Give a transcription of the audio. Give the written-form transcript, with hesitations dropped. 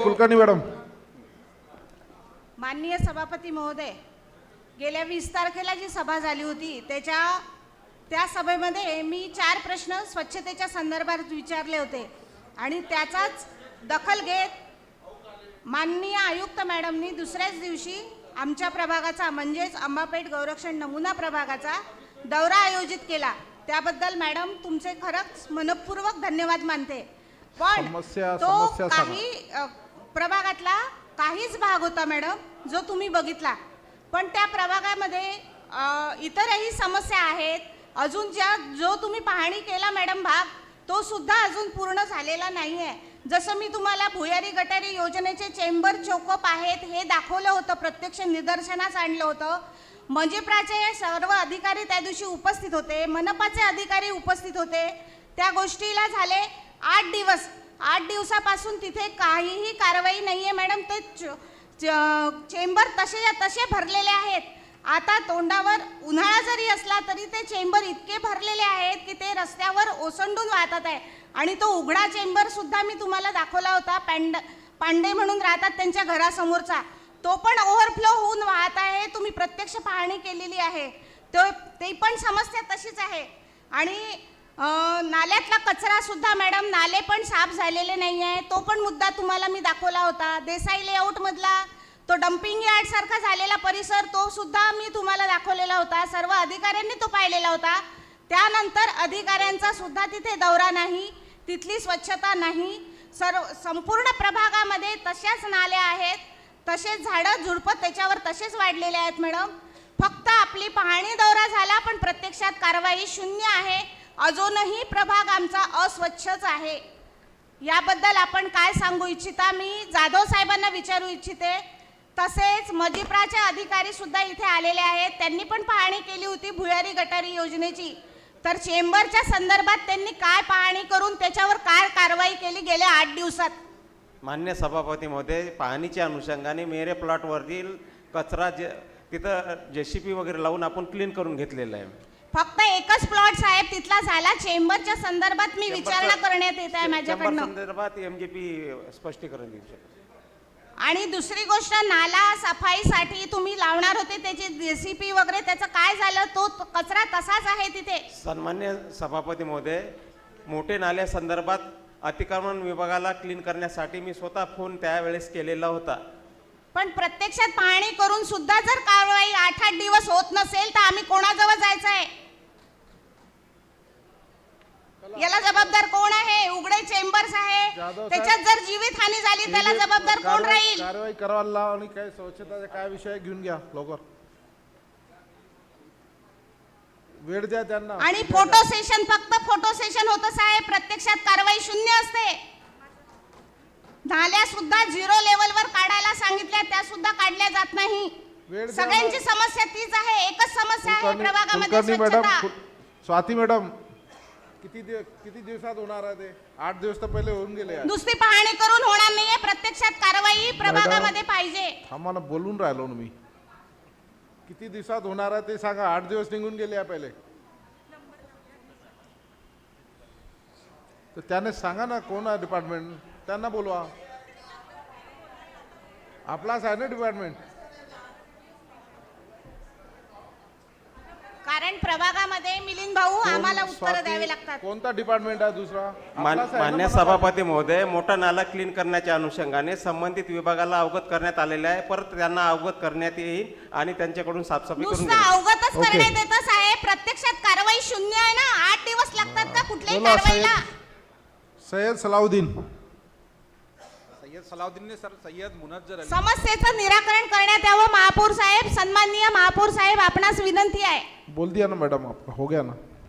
Kulkarni madam. माननीय सभापती महोदय, गेल्या 20 तारखेला जी सभा झाली होती त्या सभेमध्ये मी 4 प्रश्न स्वच्छतेच्या संदर्भात विचारले होते आणि त्याचाच दखल घेत माननीय आयुक्त मॅडमनी दुसऱ्याच दिवशी आमच्या प्रभागाचा म्हणजेच अंबापेठ गौरक्षण नमुना प्रभागाचा दौरा आयोजित केला. त्याबद्दल मॅडम तुमचे खरंच मनपूर्वक धन्यवाद मानते. पण तो काही प्रभागातला काहीच भाग होता मॅडम जो तुम्ही बघितला, पण त्या प्रभागामध्ये इतरही समस्या आहेत. अजून जो तुम्ही पाहणी केला मॅडम भाग, तो सुद्धा अजून पूर्ण झालेला नाही आहे. जसं मी तुम्हाला भुयारी गटारी योजनेचे चेंबर चोकअप आहेत हे दाखवलं होतं, प्रत्यक्ष निदर्शनास आणलं होतं. मजिप्राचे सर्व अधिकारी त्या दिवशी उपस्थित होते, मनपाचे अधिकारी उपस्थित होते. त्या गोष्टीला झाले 8 दिवस. 8 दिवसापासून तिथे काहीही कारवाई नाही आहे मॅडम. ते चेंबर तसे भरलेले आहेत. आता तोंडावर उन्हाळा जरी असला तरी ते चेंबर इतके भरलेले आहेत की ते रस्त्यावर ओसंडून वाहतात आहे. आणि तो उघडा चेंबर सुद्धा मी तुम्हाला दाखवला होता, पांडे म्हणून राहतात त्यांच्या घरासमोरचा, तो पण ओव्हरफ्लो होऊन वाहत आहे. तुम्ही प्रत्यक्ष पाहणी केलेली आहे. ते पण समस्या तशीच आहे. आणि नाल्यातला कचरा सुद्धा मॅडम, नाले पण साफ झालेले नाही आहे. तो पण मुद्दा तुम्हाला मी दाखवला होता. देसाई लेआउटमधला तो डम्पिंग यार्ड सारखा झालेला परिसर, तो सुद्धा मी तुम्हाला दाखवलेला होता. सर्व अधिकाऱ्यांनी तो पाहिलेला होता. त्यानंतर अधिकाऱ्यांचा सुद्धा तिथे दौरा नाही, तिथली स्वच्छता नाही. संपूर्ण प्रभागामध्ये तशाच नाल्या आहेत, तसेच झाडं झुडपं त्याच्यावर तसेच वाढलेले आहेत मॅडम. फक्त आपली पाहणी दौरा झाला पण प्रत्यक्षात कारवाई शून्य आहे. अजूनही प्रभाग आमचा अस्वच्छच आहे. याबद्दल आपण काय सांगू इच्छिता? मी जाधव साहेबांना विचारू इच्छिते. तसेच मजिप्राचे अधिकारी सुद्धा इथे आलेले आहेत. त्यांनी पण पाहणी केली होती भुयारी गटारी योजनेची. तर चेंबरच्या संदर्भात त्यांनी काय पाहणी करून त्याच्यावर काय कारवाई केली गेल्या 8 दिवसात? मान्य सभापती महोदय, पाहणीच्या अनुषंगाने मेरे प्लॉटवरील कचरा तिथं JCP वगैरे लावून आपण क्लीन करून घेतलेला आहे. फक्त एकच प्लॉट साहेब तिथला झाला. चेंबरच्या संदर्भात मी विचारणा करण्यात येत आहे माझ्याकडनं. संदर्भात MGP स्पष्टीकरण देऊ शकतो. आणि दुसरी गोष्ट, नाला सफाईसाठी तुम्ही लावणार होते त्याचे JCP वगैरे, त्याचं काय झालं? तो कचरा तसाच आहे तिथे. सन्मान्य सभापती महोदय, मोठे नाल्या संदर्भात अतिक्रमण विभागाला क्लीन करण्यासाठी मी स्वतः फोन त्यावेळेस केलेला होता. पण प्रत्यक्षात पाहणी करून सुद्धा जर कारवाई 8-8 दिवस होत नसेल तर आम्ही कोणाजवळ जायचं आहे? याला जबाबदार कोण आहे? उघडे चेंबर्स आहे, त्याच्यात जर जीवित हानी झाली त्याला जबाबदार कोण राहील? कारवाई करायला लावा आणि काय स्वच्छताचा काय विषय घेऊन घ्या लवकर. वेळ द्या त्यांना. आणि फोटो सेशन, फक्त फोटो सेशन होतं साहेब, प्रत्यक्षात कारवाई शून्य असते. नाल्या सुद्धा 0 लेवलवर काढायला सांगितल्या, त्या सुद्धा काढल्या जात नाही. सगळ्यांची समस्या तीच आहे. एकच समस्या आहे प्रभागामध्ये, स्वच्छता. स्वाती मॅडम, किती दिवसात होणार आहे ते? 8 दिवस तर पहिले होऊन गेले. नुसती पाहणी करून होणार नाहीये, प्रत्यक्षात कारवाई प्रभागामध्ये पाहिजे. आम्हाला बोलून राहिलो ना मी. किती दिवसात होणार आहे ते सांगा. 8 दिवस निघून गेले पहिले. तर त्याने सांगा ना कोण आहे डिपार्टमेंट, त्यांना बोलवा. आपलाच आहे ना डिपार्टमेंट. कारण प्रभागामध्ये मिलिंद भाऊ आम्हाला उत्तर द्यावे लागतात. कोणता डिपार्टमेंट आहे दुसरा? मान्य सभापती महोदय, मोठा नाला क्लीन करण्याच्या अनुषंगाने संबंधित विभागाला अवगत करण्यात आलेले आहे. परत त्यांना अवगत करण्यात येईल आणि त्यांच्याकडून साफसफाई करून नुसतं अवगतच करण्यात येतं साहेब, प्रत्यक्षात कारवाई शून्य आहे ना. 8 दिवस लागतात का कुठल्याही कारवाईला? सय्यद सलाउद्दीन. सय्यद मुनज्जर अली. समस्येचं निराकरण करण्यात यावं महापौर साहेब. सन्माननीय महापौर साहेब, आपणास विनंती आहे. बोल दिया ना मैडम, आपका हो गया ना.